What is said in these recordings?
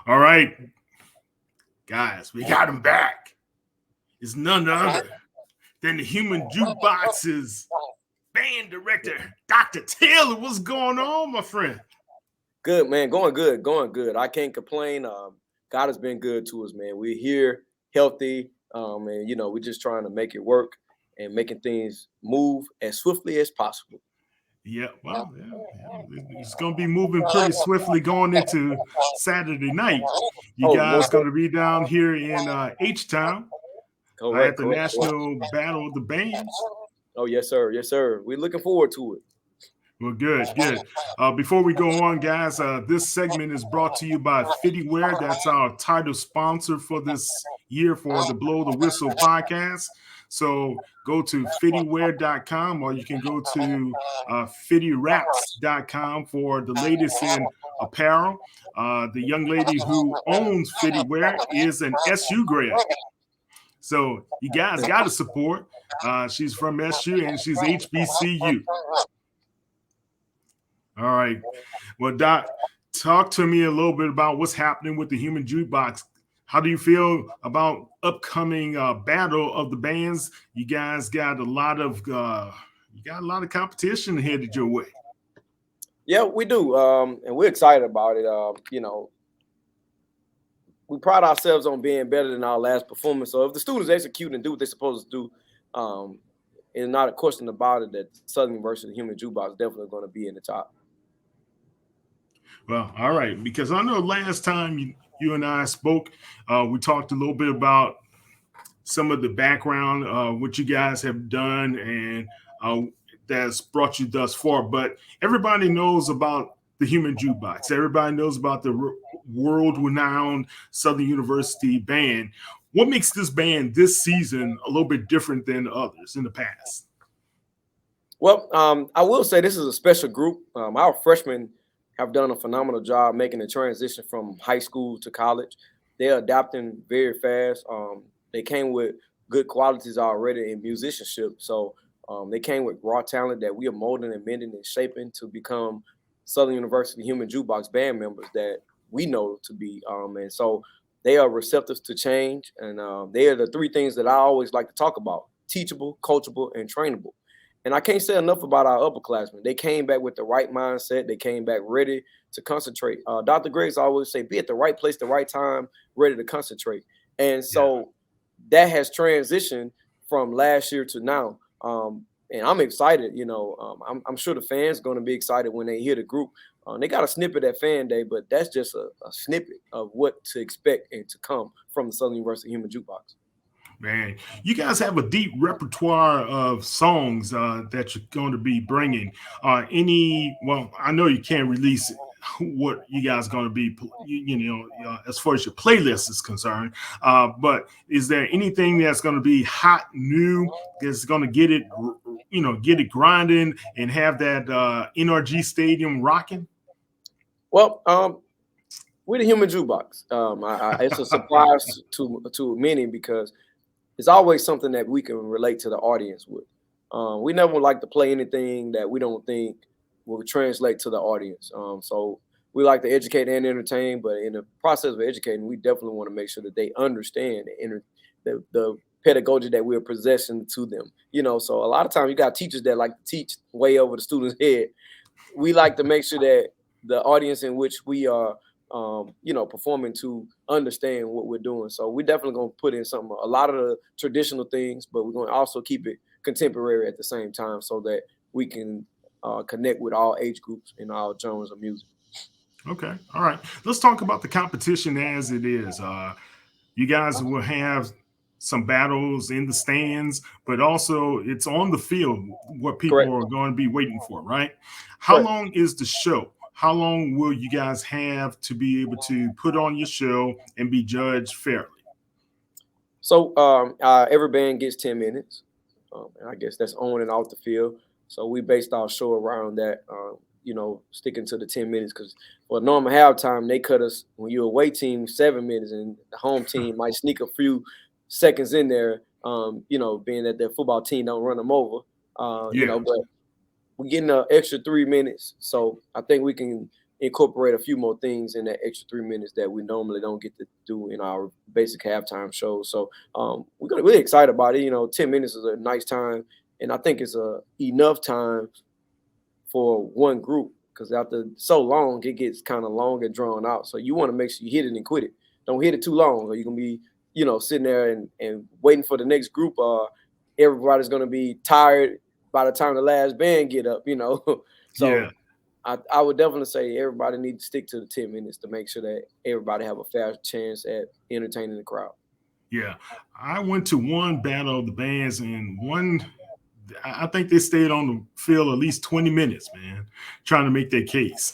All right, guys, we got him back. It's none other than the Human Jukebox's band director, Dr. Taylor. What's going on, my friend? Good, man. Going good. Going good. I can't complain. God has been good to us, man. We're here, healthy, and we're just trying to make it work and making things move as swiftly as possible. Yeah, well, it's going to be moving pretty swiftly going into Saturday night. You Oh, guys going to be down here in H-Town at correct, the correct, correct. National Battle of the Bands. Oh, yes, sir. Yes, sir. We're looking forward to it. Well, good, good. Before we go on, guys, this segment is brought to you by FittyWear. That's our title sponsor for this year for the Blow the Whistle podcast. So go to fittywear.com or you can go to fittyraps.com for the latest in apparel. The young lady who owns FittyWear is an SU grad. So you guys got to support. She's from SU and she's HBCU. All right. Well, Doc, talk to me a little bit about what's happening with the Human Jukebox. How do you feel about upcoming battle of the bands? You guys got a lot of competition headed your way. Yeah, we do, and we're excited about it. We pride ourselves on being better than our last performance. So if the students execute and do what they're supposed to do, it's not a question about it that Southern University Human Jukebox is definitely going to be in the top. Well, all right, because I know last time you and I spoke, we talked a little bit about some of the background, what you guys have done, and that's brought you thus far. But everybody knows about the Human Jukebox. Everybody knows about the world-renowned Southern University band. What makes this band this season a little bit different than others in the past? Well, I will say this is a special group. Our freshmen have done a phenomenal job making the transition from high school to college. They're adapting very fast. They came with good qualities already in musicianship. So they came with raw talent that we are molding and mending and shaping to become Southern University Human Jukebox band members that we know to be. And so they are receptive to change. And they are the three things that I always like to talk about: teachable, coachable, and trainable. And I can't say enough about our upperclassmen. They came back with the right mindset. They came back ready to concentrate. Dr. Griggs always say, be at the right place, the right time, ready to concentrate. And so that has transitioned from last year to now. And I'm excited. I'm sure the fans are going to be excited when they hear the group. They got a snippet at Fan Day, but that's just a snippet of what to expect and to come from the Southern University Human Jukebox. Man, you guys have a deep repertoire of songs that you're going to be bringing. Well, I know you can't release what you guys are going to be, as far as your playlist is concerned. But is there anything that's going to be hot, new, that's going to get it grinding and have that NRG Stadium rocking? Well, we're the Human Jukebox. It's a surprise to many because it's always something that we can relate to the audience with. We never like to play anything that we don't think will translate to the audience. So we like to educate and entertain, but in the process of educating, we definitely want to make sure that they understand the pedagogy that we're possessing to them. So a lot of times you got teachers that like to teach way over the student's head. We like to make sure that the audience in which we are performing to understand what we're doing. So we're definitely going to put in a lot of the traditional things, but we're going to also keep it contemporary at the same time so that we can connect with all age groups and all genres of music. Okay. All right. Let's talk about the competition as it is. You guys will have some battles in the stands, but also it's on the field what people Correct. are going to be waiting for, right? How Correct. long is the show? How long will you guys have to be able to put on your show and be judged fairly? So every band gets 10 minutes. And I guess that's on and off the field. So we based our show around that, sticking to the 10 minutes because for a normal halftime, they cut us when you're away team 7 minutes and the home team might sneak a few seconds in there, being that their football team don't run them over, Yeah. but we're getting an extra 3 minutes. So I think we can incorporate a few more things in that extra 3 minutes that we normally don't get to do in our basic halftime shows. So we're really excited about it. 10 minutes is a nice time, and I think it's enough time for one group, because after so long, it gets kind of long and drawn out. So you want to make sure you hit it and quit it. Don't hit it too long, or you're going to be, sitting there and waiting for the next group. Everybody's going to be tired by the time the last band get up, So Yeah. I would definitely say everybody needs to stick to the 10 minutes to make sure that everybody have a fair chance at entertaining the crowd. Yeah. I went to one battle of the bands, and I think they stayed on the field at least 20 minutes, man, trying to make their case.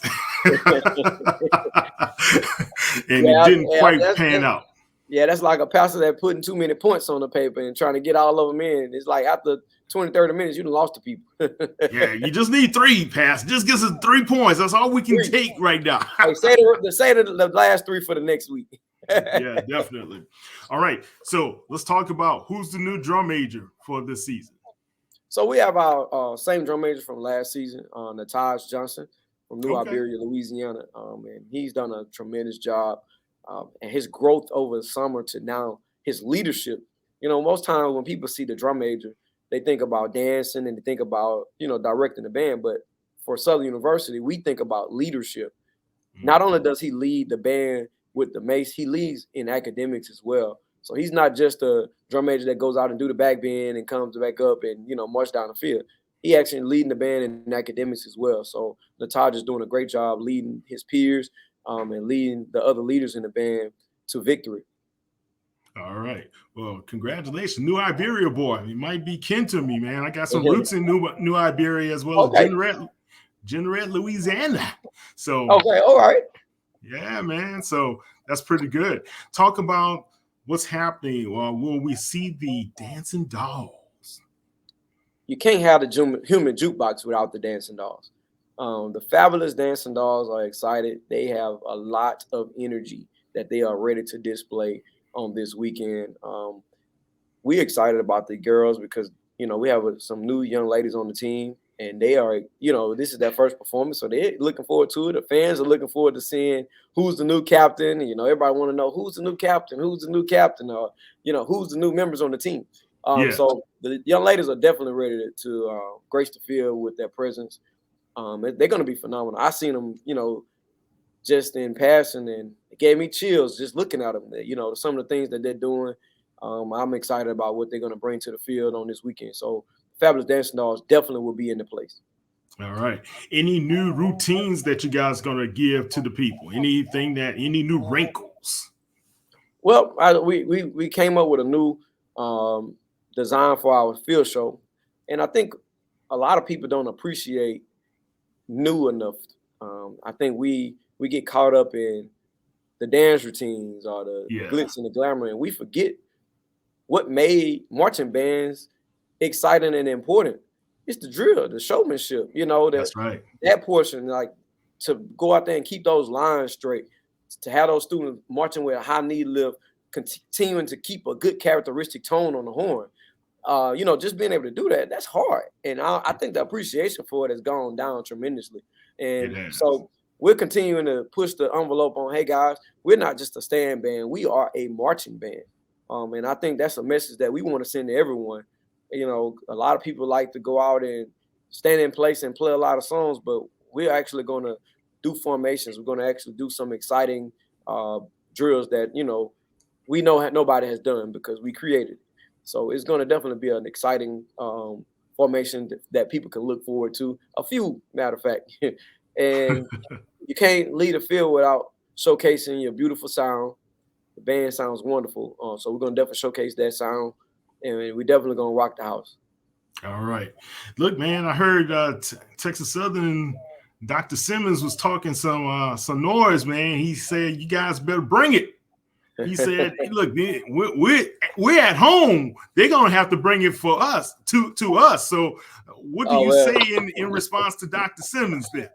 And it didn't quite pan out. Yeah, that's like a pastor that putting too many points on the paper and trying to get all of them in. It's like after 20, 30 minutes, you done lost the people. Yeah, you just need 3, Pass. Just give us 3 points. That's all we can take right now. Hey, say the last 3 for the next week. Yeah, definitely. All right, so let's talk about who's the new drum major for this season. So we have our same drum major from last season, Nataj Johnson from New Iberia, Louisiana. And he's done a tremendous job. And his growth over the summer to now, his leadership. Most times when people see the drum major, they think about dancing and they think about, directing the band. But for Southern University, we think about leadership. Mm-hmm. Not only does he lead the band with the mace, he leads in academics as well. So he's not just a drum major that goes out and do the back bend and comes back up and, march down the field. He actually leading the band in academics as well. So Nataj is doing a great job leading his peers and leading the other leaders in the band to victory. All right. Well, congratulations. New Iberia boy. You might be kin to me, man. I got some roots in New Iberia as well as Jeanneret, Louisiana. So okay, all right. Yeah, man. So that's pretty good. Talk about what's happening. Will we see the dancing dolls? You can't have the Human Jukebox without the dancing dolls. The fabulous dancing dolls are excited. They have a lot of energy that they are ready to display on this weekend. We're excited about the girls because, we have some new young ladies on the team, and they are, this is their first performance. So they're looking forward to it. The fans are looking forward to seeing who's the new captain. Everybody want to know who's the new captain, or, who's the new members on the team. So the young ladies are definitely ready to grace the field with their presence. They're going to be phenomenal. I seen them, just in passing, and it gave me chills just looking at them. Some of the things that they're doing. I'm excited about what they're going to bring to the field on this weekend. So Fabulous Dancing Dolls definitely will be in the place. All right. Any new routines that you guys going to give to the people? Any new wrinkles? Well, we came up with a new design for our field show, and I think a lot of people don't appreciate new enough. I think we get caught up in the dance routines or the glitz and the glamour, and we forget what made marching bands exciting and important. It's the drill, the showmanship, that's right. That portion, like to go out there and keep those lines straight, to have those students marching with a high knee lift, continuing to keep a good characteristic tone on the horn. Just being able to do that, that's hard. And I think the appreciation for it has gone down tremendously. And so we're continuing to push the envelope on, hey guys, we're not just a stand band, we are a marching band. And I think that's a message that we want to send to everyone. A lot of people like to go out and stand in place and play a lot of songs, but we're actually going to do formations. We're going to actually do some exciting drills that, we know nobody has done because we created it. So it's going to definitely be an exciting formation that people can look forward to. A few, matter of fact. And you can't lead a field without showcasing your beautiful sound. The band sounds wonderful. So we're going to definitely showcase that sound. And we're definitely going to rock the house. All right. Look, man, I heard Texas Southern Dr. Simmons was talking some noise, man. He said, you guys better bring it. He said, look, we're at home. They're going to have to bring it for us, to us. So what do you say in response to Dr. Simmons there?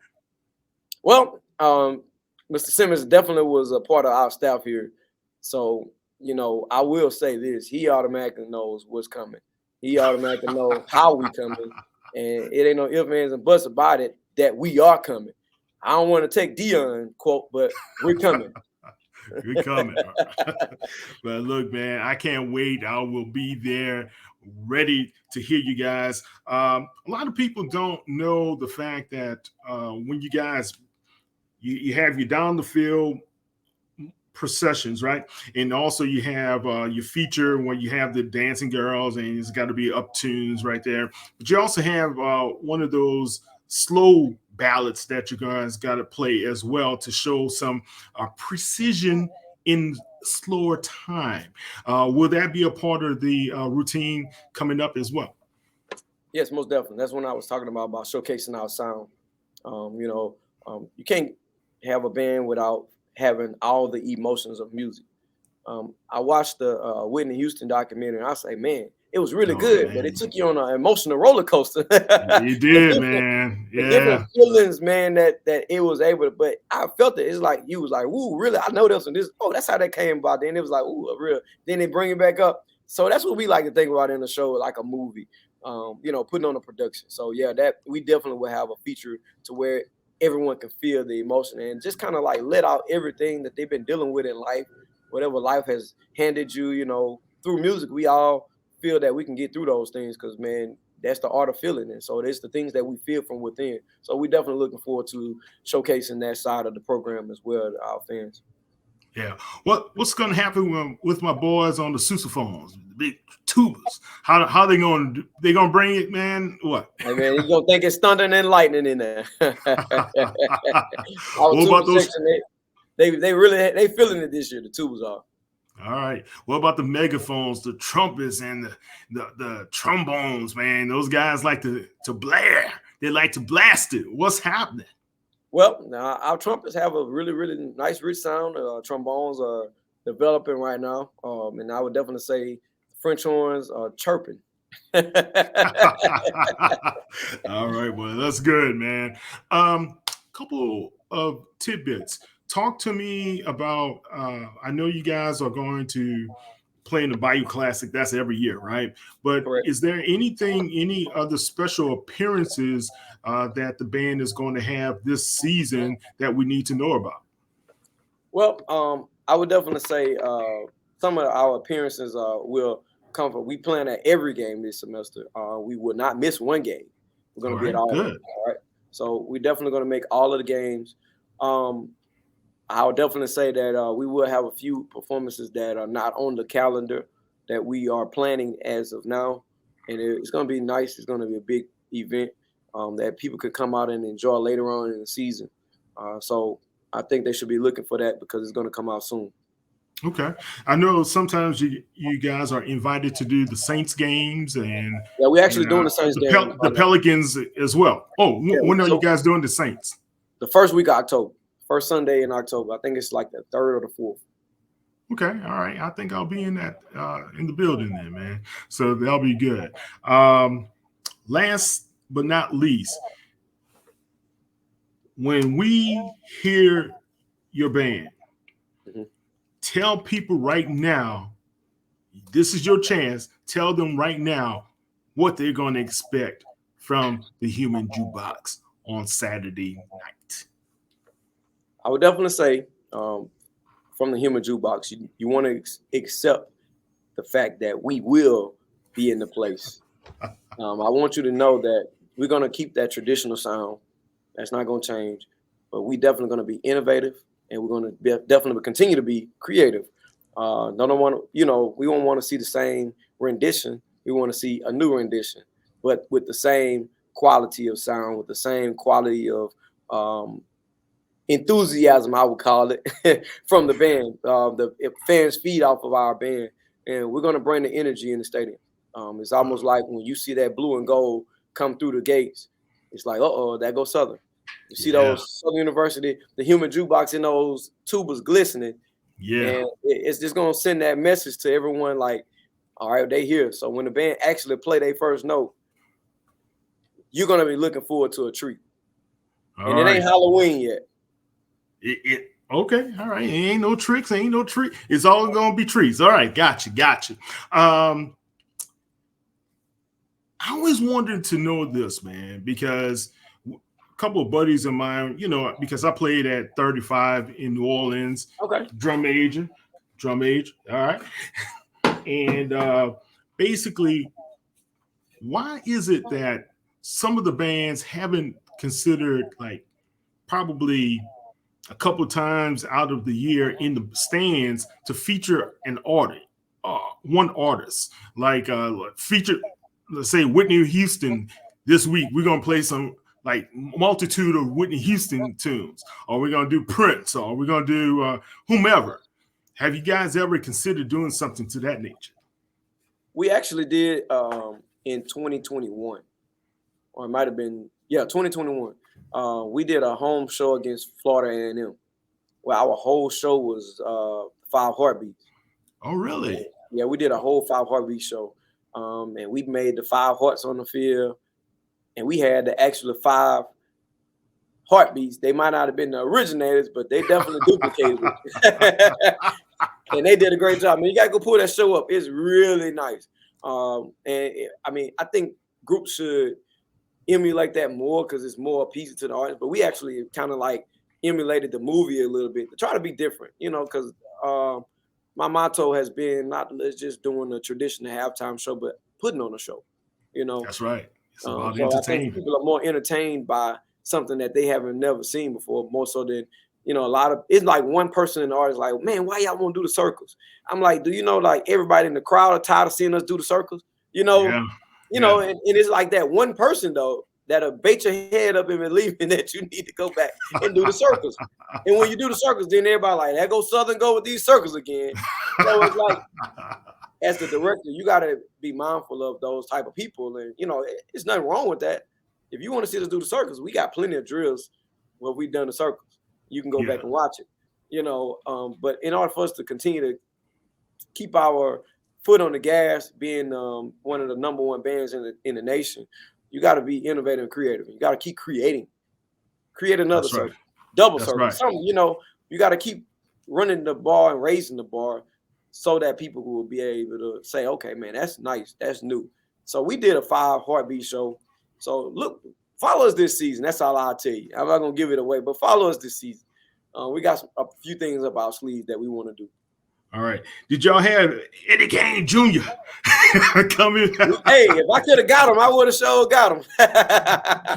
Well, Mr. Simmons definitely was a part of our staff here. So, I will say this. He automatically knows what's coming. He automatically knows how we coming. And it ain't no ifs, ands, and buts about it that we are coming. I don't want to take Dion quote, but we're coming. We're coming. But look, man, I can't wait. I will be there ready to hear you guys. A lot of people don't know the fact that when you guys you have you down the field processions, right? And also you have your feature where you have the dancing girls and it's got to be up tunes right there. But you also have one of those slow ballads that you guys got to play as well to show some precision in slower time. Will that be a part of the routine coming up as well? Yes, most definitely. That's when I was talking about showcasing our sound. You can't have a band without having all the emotions of music. I watched the Whitney Houston documentary, and I say, man, it was really good, but it took you on an emotional roller coaster. It did, man. The Yeah. different feelings, man, that it was able to. But I felt it. It's like you was like, "Ooh, really? I know this and this." Oh, that's how that came about. Then it was like, "Ooh, a real." Then they bring it back up. So that's what we like to think about in the show, like a movie. Putting on a production. So yeah, that we definitely will have a feature to where everyone can feel the emotion and just kind of like let out everything that they've been dealing with in life, whatever life has handed you. Through music, we all feel that we can get through those things because, man, that's the art of feeling it. So it's the things that we feel from within. So we're definitely looking forward to showcasing that side of the program as well to our fans. Yeah. What's going to happen with my boys on the sousaphones, the big tubas? How they going to they going to bring it, man? What? Hey, man, you're going to think it's thunder and lightning in there. What about those? Section, they really feeling it this year. The tubas are. All right. What about the megaphones, the trumpets, and the trombones, man? Those guys like to blare. They like to blast it. What's happening? Well, our trumpets have a really, really nice, rich sound. Trombones are developing right now. And I would definitely say French horns are chirping. All right. Well, that's good, man. Couple of tidbits. Talk to me about, I know you guys are going to play in the Bayou Classic. That's every year, right? But Correct. Is there any other special appearances that the band is going to have this season that we need to know about? Well, I would definitely say some of our appearances will come from. We plan at every game this semester. We will not miss one game. We're going to be at all of them. All right. So we're definitely going to make all of the games. I would definitely say that we will have a few performances that are not on the calendar that we are planning as of now. And it's going to be nice. It's going to be a big event that people could come out and enjoy later on in the season. So I think they should be looking for that because it's going to come out soon. Okay. I know sometimes you guys are invited to do the Saints games and yeah, we're actually doing the Saints game. The Pelicans as well. Oh, yeah, when are you guys doing the Saints? The first week of October. First Sunday in October. I think it's like the 3rd or the 4th. Okay, all right. I think I'll be in that in the building then, man. So that'll be good. Last but not least, when we hear your band, tell people right now, this is your chance. Tell them right now what they're going to expect from the Human Jukebox on Saturday night. I would definitely say from the Human Jukebox, you want to accept the fact that we will be in the place. I want you to know that we're going to keep that traditional sound. That's not going to change. But we definitely going to be innovative, and we're going to definitely continue to be creative. We don't want to see the same rendition. We want to see a new rendition, but with the same quality of sound, with the same quality of enthusiasm, I would call it, from the band. The fans feed off of our band, and we're going to bring the energy in the stadium. It's almost like when you see that blue and gold come through the gates, it's like, there goes Southern. You see those Southern University, the Human Jukebox in those tubas glistening. Yeah. And it's just going to send that message to everyone like, all right, they here. So when the band actually play their first note, you're going to be looking forward to a treat. And it ain't Halloween yet. Okay, all right. Ain't no tricks, ain't no treat. It's all gonna be treats. All right, gotcha. I always wanted to know this, man, because couple of buddies of mine, because I played at 35 in New Orleans, Okay. drum major, all right. And basically, why is it that some of the bands haven't considered, like, probably a couple of times out of the year in the stands to feature an artist, one artist, like feature, let's say Whitney Houston this week. We're gonna play some like multitude of Whitney Houston tunes, or we're gonna do Prince, or we're gonna do whomever. Have you guys ever considered doing something to that nature? We actually did in 2021, or it might have been 2021. We did a home show against Florida A&M, where our whole show was 5 heartbeats. Oh, really? Yeah, we did a whole 5 heartbeat show, and we made the 5 hearts on the field, and we had the actual 5 heartbeats. They might not have been the originators, but they definitely duplicated it. And they did a great job. I mean, you gotta go pull that show up. It's really nice. I think groups should emulate that more because it's more appeasing to the audience. But we actually kind of like emulated the movie a little bit to try to be different, because my motto has been not just doing a traditional halftime show, but putting on a show. That's right. It's about so entertainment. I think people are more entertained by something that they haven't never seen before, more so than a lot of it's like one person in the audience like, man, why y'all want to do the circles? I'm like, do you know, like everybody in the crowd are tired of seeing us do the circles? And it's like that one person though that'll bait your head up and believing that you need to go back and do the circles. And when you do the circles, then everybody like, that goes Southern go with these circles again. So it's like, as the director, you got to be mindful of those type of people. And, it's nothing wrong with that. If you want to see us do the circles, we got plenty of drills where we've done the circles. You can go back and watch it, but in order for us to continue to keep our foot on the gas, being one of the number one bands in the nation, you got to be innovative and creative. You got to keep create another circle, double circle. Right. Something, you got to keep running the bar and raising the bar so that people will be able to say, okay, man, that's nice. That's new. So we did a 5 heartbeat show. So look, follow us this season. That's all I'll tell you. I'm not going to give it away, but follow us this season. We got a few things up our sleeves that we want to do. All right. Did y'all have Eddie Kane Jr. come in? Hey, if I could have got him, I would have sure got him.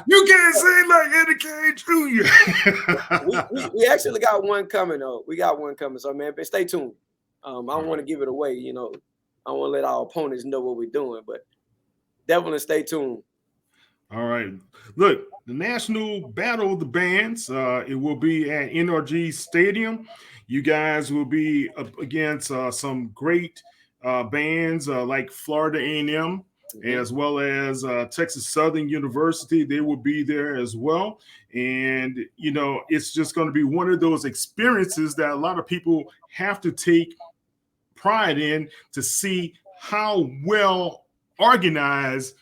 You can't say like Eddie Kane Jr. we actually got one coming, though. We got one coming. So, man, stay tuned. I don't want to give it away. I don't want to let our opponents know what we're doing, but definitely stay tuned. All right. Look, the National Battle of the Bands, it will be at NRG Stadium. You guys will be up against some great bands like Florida A&M, as well as Texas Southern University. They will be there as well. And, it's just going to be one of those experiences that a lot of people have to take pride in to see how well organized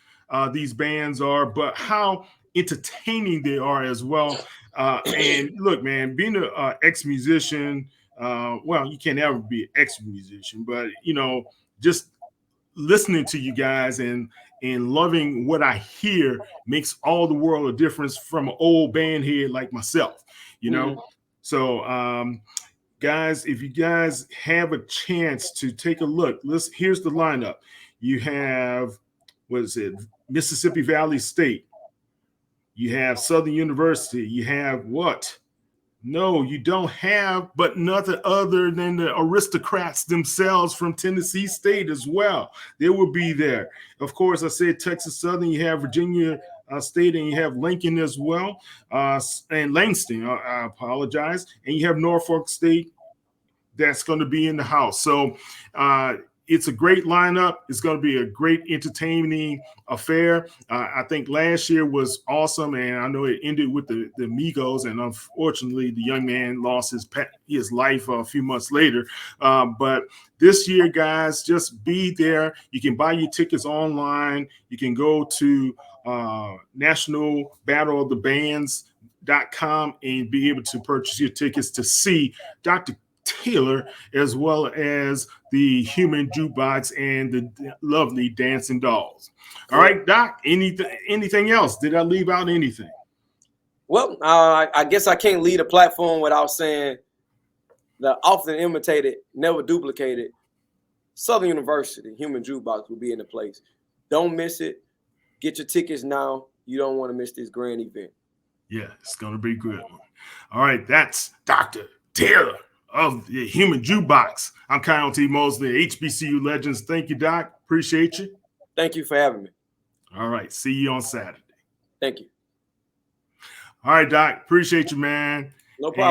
these bands are, but how entertaining they are as well. And look, man, being an ex-musician, you can't ever be an ex-musician, but just listening to you guys and loving what I hear makes all the world of difference from an old band head like myself, So, guys, if you guys have a chance to take a look, here's the lineup. You have, Mississippi Valley State. You have Southern University. You have what? No, you don't have, but nothing other than the aristocrats themselves from Tennessee State as well. They will be there. Of course, I said Texas Southern. You have Virginia State, and you have Lincoln as well, and Langston. I apologize. And you have Norfolk State. That's going to be in the house. So it's a great lineup. It's going to be a great entertaining affair. I think last year was awesome, and I know it ended with the Migos, and unfortunately, the young man lost his life a few months later. But this year, guys, just be there. You can buy your tickets online. You can go to National Battle of the Bands.com and be able to purchase your tickets to see Dr. Taylor, as well as the Human Jukebox and the lovely Dancing Dolls. All right, Doc, anything else? Did I leave out anything? Well, I guess I can't lead a platform without saying the often imitated, never duplicated Southern University Human Jukebox will be in the place. Don't miss it. Get your tickets now. You don't want to miss this grand event. Yeah, it's going to be good. All right, that's Dr. Taylor of the Human Jukebox. I'm Kyle T. Mosley, HBCU Legends. Thank you, Doc. Appreciate you. Thank you for having me. All right, see you on Saturday. Thank you. All right, Doc. Appreciate you, man. No problem.